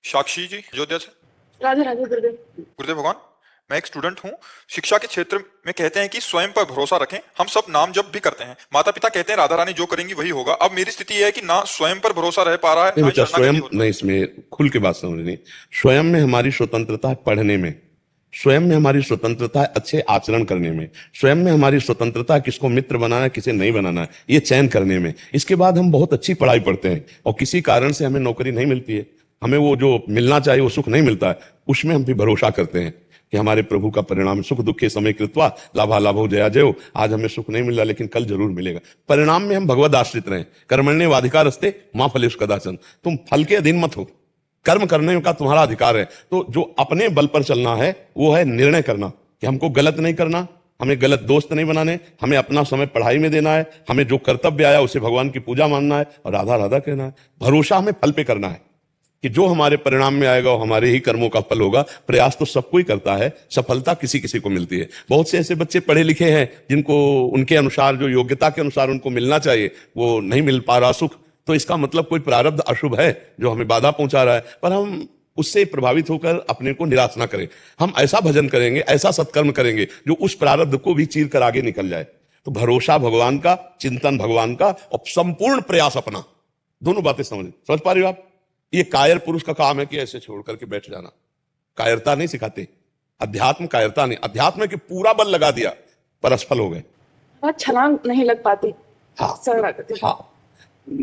साक्षी जी अयोध्या से। राधे राधे गुरुदेव। गुरुदेव भगवान, मैं एक स्टूडेंट हूँ। शिक्षा के क्षेत्र में कहते हैं कि स्वयं पर भरोसा रखें। हम सब नाम जप भी करते हैं, माता पिता कहते हैं राधा रानी जो करेंगी वही होगा। अब मेरी स्थिति यह है कि ना स्वयं पर भरोसा रह पा रहा है, नहीं ना बेटा, ही स्वयं शरणागति हो रही नहीं, इसमें खुल के बात समझनी। स्वयं में हमारी स्वतंत्रता है पढ़ने में, स्वयं में हमारी स्वतंत्रता है अच्छे आचरण करने में, स्वयं में हमारी स्वतंत्रता है किसको मित्र बनाना है किसे नहीं बनाना है ये चयन करने में। इसके बाद हम बहुत अच्छी पढ़ाई पढ़ते हैं और किसी कारण से हमें नौकरी नहीं मिलती है, हमें वो जो मिलना चाहिए वो सुख नहीं मिलता है, उसमें हम भी भरोसा करते हैं कि हमारे प्रभु का परिणाम सुख दुख के समय कृत्वा लाभा लाभो जया जयो। आज हमें सुख नहीं मिल रहा लेकिन कल जरूर मिलेगा। परिणाम में हम भगवद आश्रित रहें। कर्मण्येवाधिकारस्ते मां फलेषु कदाचन। तुम फल के अधीन मत हो, कर्म करने का तुम्हारा अधिकार है। तो जो अपने बल पर चलना है वो है निर्णय करना कि हमको गलत नहीं करना, हमें गलत दोस्त नहीं बनाने, हमें अपना समय पढ़ाई में देना है, हमें जो कर्तव्य आया उसे भगवान की पूजा मानना है और राधा राधा कहना है। भरोसा हमें फल पे करना है कि जो हमारे परिणाम में आएगा वो हमारे ही कर्मों का फल होगा। प्रयास तो सब कोई करता है, सफलता किसी किसी को मिलती है। बहुत से ऐसे बच्चे पढ़े लिखे हैं जिनको उनके अनुसार जो योग्यता के अनुसार उनको मिलना चाहिए वो नहीं मिल पा रहा सुख। तो इसका मतलब कोई प्रारब्ध अशुभ है जो हमें बाधा पहुंचा रहा है, पर हम उससे प्रभावित होकर अपने को निराश ना करें। हम ऐसा भजन करेंगे, ऐसा सत्कर्म करेंगे जो उस प्रारब्ध को भी चीर कर आगे निकल जाए। तो भरोसा भगवान का, चिंतन भगवान का और संपूर्ण प्रयास अपना, दोनों बातें समझ पा रही हो आप। ये कायर पुरुष का काम है कि ऐसे छोड़ करके बैठ जाना। कायरता नहीं सिखाते अध्यात्म, कायरता नहीं। अध्यात्म है कि पूरा बल लगा दिया पर असफल हो गए, बहुत छलांग नहीं लग पाती। हाँ शरणागति। हाँ।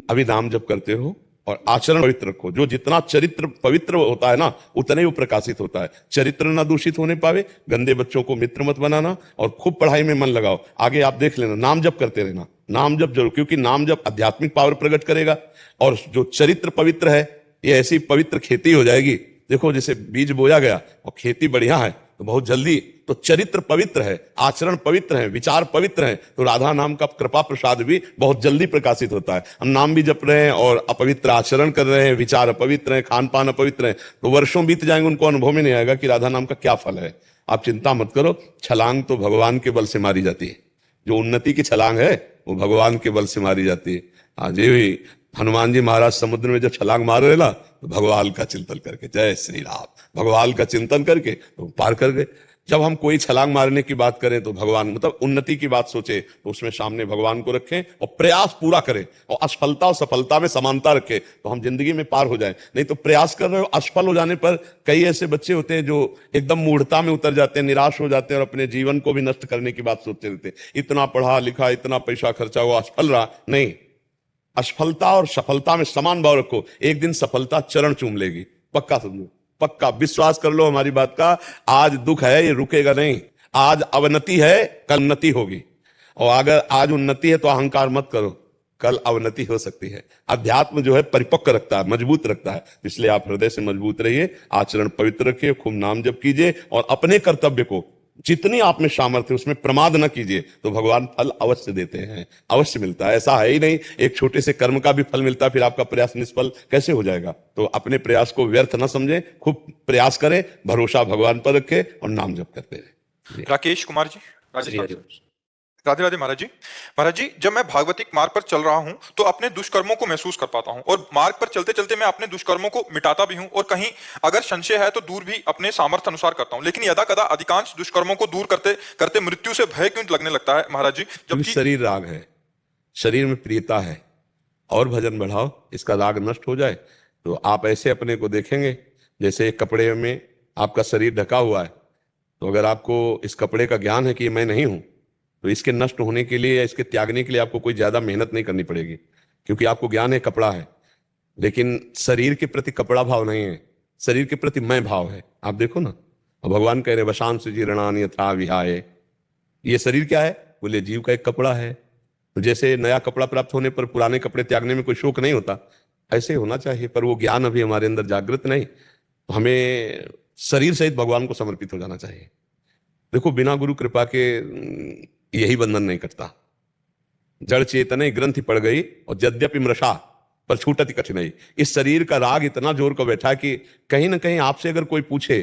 अभी नाम जप करते हो और आचरण पवित्र रखो। जो जितना चरित्र पवित्र होता है ना उतना ही वो प्रकाशित होता है। चरित्र ना दूषित होने पावे, गंदे बच्चों को मित्र मत बनाना और खूब पढ़ाई में मन लगाओ। आगे आप देख लेना, नाम जप करते रहना, नाम जप जरूर, क्योंकि नाम जप आध्यात्मिक पावर प्रकट करेगा। और जो चरित्र पवित्र है ये ऐसी पवित्र खेती हो जाएगी। देखो जैसे बीज बोया गया और खेती बढ़िया है तो बहुत जल्दी, तो चरित्र पवित्र है, आचरण पवित्र है, विचार पवित्र है, तो राधा नाम का कृपा प्रसाद भी बहुत जल्दी प्रकाशित होता है। हम नाम भी जप रहे हैं और अपवित्र आचरण कर रहे हैं, विचार अपवित्र है, खान पान अपवित्र है, तो वर्षों बीत जाएंगे उनको अनुभव में नहीं आएगा कि राधा नाम का क्या फल है। आप चिंता मत करो, छलांग तो भगवान के बल से मारी जाती है। जो उन्नति की छलांग है वो भगवान के बल से मारी जाती है। आज भी हनुमान जी महाराज समुद्र में जब छलांग मार रहे ना तो भगवान का चिंतन करके, जय श्री राम, भगवान का चिंतन करके तो पार कर गए। जब हम कोई छलांग मारने की बात करें तो भगवान, मतलब उन्नति की बात सोचे तो उसमें सामने भगवान को रखें और प्रयास पूरा करें और असफलता और सफलता में समानता रखें तो हम जिंदगी में पार हो जाएं। नहीं तो प्रयास कर रहे हो, असफल हो जाने पर कई ऐसे बच्चे होते हैं जो एकदम मूढ़ता में उतर जाते हैं, निराश हो जाते हैं और अपने जीवन को भी नष्ट करने की बात सोचते रहते हैं। इतना पढ़ा लिखा, इतना पैसा खर्चा हुआ, असफल रहा। नहीं, असफलता और सफलता में समान भाव रखो। एक दिन सफलता चरण चूम लेगी, पक्का समझो, पक्का विश्वास कर लो हमारी बात का। आज दुख है ये रुकेगा नहीं, आज अवनति है कल उन्नति होगी। और अगर आज उन्नति है तो अहंकार मत करो, कल अवनति हो सकती है। अध्यात्म जो है परिपक्व रखता है, मजबूत रखता है, इसलिए आप हृदय से मजबूत रहिए, आचरण पवित्र रखिए, खूब नाम जप कीजिए और अपने कर्तव्य को जितनी आप में सामर्थ्य उसमें प्रमाद न कीजिए तो भगवान फल अवश्य देते हैं, अवश्य मिलता है। ऐसा है ही नहीं एक छोटे से कर्म का भी फल मिलता है, फिर आपका प्रयास निष्फल कैसे हो जाएगा। तो अपने प्रयास को व्यर्थ न समझें, खूब प्रयास करें, भरोसा भगवान पर रखें और नाम जप करते रहे। राकेश कुमार जी, राजस्थान से। राधे राधे महाराज जी। महाराज जी, जब मैं भागवतिक मार्ग पर चल रहा हूं तो अपने दुष्कर्मों को महसूस कर पाता हूं और मार्ग पर चलते चलते मैं अपने दुष्कर्मों को मिटाता भी हूं और कहीं अगर संशय है तो दूर भी अपने सामर्थ्य अनुसार करता हूं। लेकिन यदा कदा अधिकांश दुष्कर्मों को दूर करते करते मृत्यु से भय क्यों लगने लगता है महाराज जी? जबकि शरीर राग है, शरीर में प्रियता है और भजन बढ़ाओ, इसका राग नष्ट हो जाए तो आप ऐसे अपने को देखेंगे जैसे एक कपड़े में आपका शरीर ढका हुआ है। तो अगर आपको इस कपड़े का ज्ञान है कि मैं नहीं हूं तो इसके नष्ट होने के लिए या इसके त्यागने के लिए आपको कोई ज्यादा मेहनत नहीं करनी पड़ेगी, क्योंकि आपको ज्ञान है कपड़ा है। लेकिन शरीर के प्रति कपड़ा भाव नहीं है, शरीर के प्रति मैं भाव है। आप देखो ना, और भगवान कह रहे वशांश जीर्णानि यथा विहाय। ये शरीर क्या है? बोले जीव का एक कपड़ा है। तो जैसे नया कपड़ा प्राप्त होने पर पुराने कपड़े त्यागने में कोई शोक नहीं होता, ऐसे होना चाहिए। पर वो ज्ञान अभी हमारे अंदर जागृत नहीं, तो हमें शरीर सहित भगवान को समर्पित हो जाना चाहिए। देखो बिना गुरु कृपा के यही बंधन नहीं करता। जड़ चेतने ग्रंथि पड़ गई और यद्यपि मृषा पर छूटती कठिनाई। इस शरीर का राग इतना जोर का बैठा कि कहीं ना कहीं आपसे अगर कोई पूछे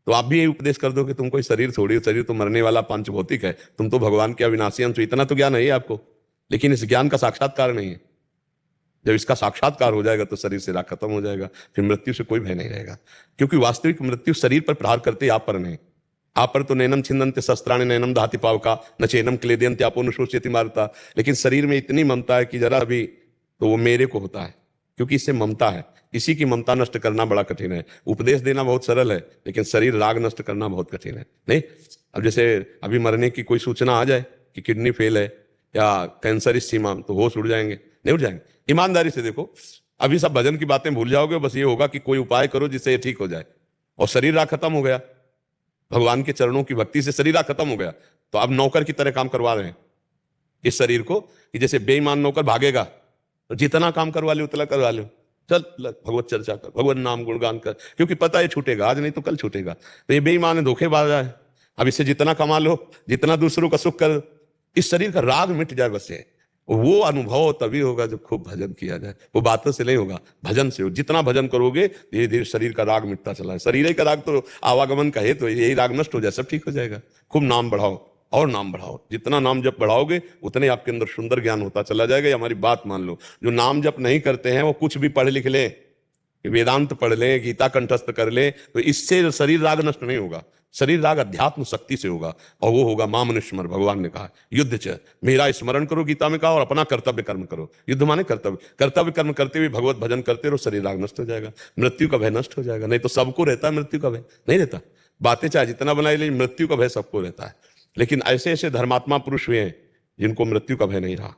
तो आप भी यही उपदेश कर दो कि तुम कोई शरीर थोड़ी, शरीर तो मरने वाला पंचभौतिक है, तुम तो भगवान के अविनाशी अंश। इतना तो ज्ञान है आपको, लेकिन इस ज्ञान का साक्षात्कार नहीं है। जब इसका साक्षात्कार हो जाएगा तो शरीर से राग खत्म हो जाएगा, फिर मृत्यु से कोई भय नहीं रहेगा। क्योंकि वास्तविक मृत्यु शरीर पर प्रहार करते आप पर नहीं। आप पर तो नैनम छिन्दन्ते शस्त्राणि नैनम दहति पावका न चैनम क्लेदयन्ति आपो न शोष्यति मारुता। लेकिन शरीर में इतनी ममता है कि जरा भी तो वो मेरे को होता है, क्योंकि इससे ममता है। इसी की ममता नष्ट करना बड़ा कठिन है। उपदेश देना बहुत सरल है, लेकिन शरीर राग नष्ट करना बहुत कठिन है। नहीं, अब जैसे अभी मरने की कोई सूचना आ जाए कि किडनी फेल है या कैंसर इस सीमा में, तो होश उड़ जाएंगे? नहीं उड़ जाएंगे। ईमानदारी से देखो, अभी सब भजन की बातें भूल जाओगे, बस ये होगा कि कोई उपाय करो जिससे ये ठीक हो जाए, और शरीर राग खत्म हो गया। भगवान के चरणों की भक्ति से शरीर राग खत्म हो गया, तो अब नौकर की तरह काम करवा रहे हैं इस शरीर को, कि जैसे बेईमान नौकर भागेगा तो जितना काम करवा ले उतना करवा लो, चल भगवत चर्चा कर, भगवत नाम गुणगान कर, क्योंकि पता है छूटेगा, आज नहीं तो कल छूटेगा। तो ये बेईमान है, धोखेबाज है, अब इससे जितना कमा लो, जितना दूसरों का सुख कर, इस शरीर का राग मिट जाए बस। ये वो अनुभव तभी होगा जब खूब भजन किया जाए। वो बातों से नहीं होगा, भजन से हो। जितना भजन करोगे धीरे धीरे शरीर का राग मिटता चला है। शरीर का राग तो आवागमन का है, तो यही राग नष्ट हो जाए, सब ठीक हो जाएगा। खूब नाम बढ़ाओ और नाम बढ़ाओ, जितना नाम जप बढ़ाओगे उतने आपके अंदर सुंदर ज्ञान होता चला जाएगा। हमारी बात मान लो, जो नाम जप नहीं करते हैं वो कुछ भी पढ़ लिख ले, वेदांत पढ़ ले, गीता कंठस्थ कर ले, तो इससे शरीर राग नष्ट नहीं होगा। शरीर राग अध्यात्म शक्ति से होगा, और वो होगा मां मनुष्मर। भगवान ने कहा युद्ध च, मेरा स्मरण करो गीता में कहा, और अपना कर्तव्य कर्म करो। युद्ध माने कर्तव्य, कर्तव्य कर्म करते हुए भगवत भजन करते रहो, शरीर राग नष्ट हो जाएगा, मृत्यु का भय नष्ट हो जाएगा। नहीं तो सबको रहता है मृत्यु का भय, नहीं रहता। बातें चाहे जितना बनाई, लेकिन मृत्यु का भय सबको रहता है। लेकिन ऐसे ऐसे धर्मात्मा पुरुष हुए हैं जिनको मृत्यु का भय नहीं रहा।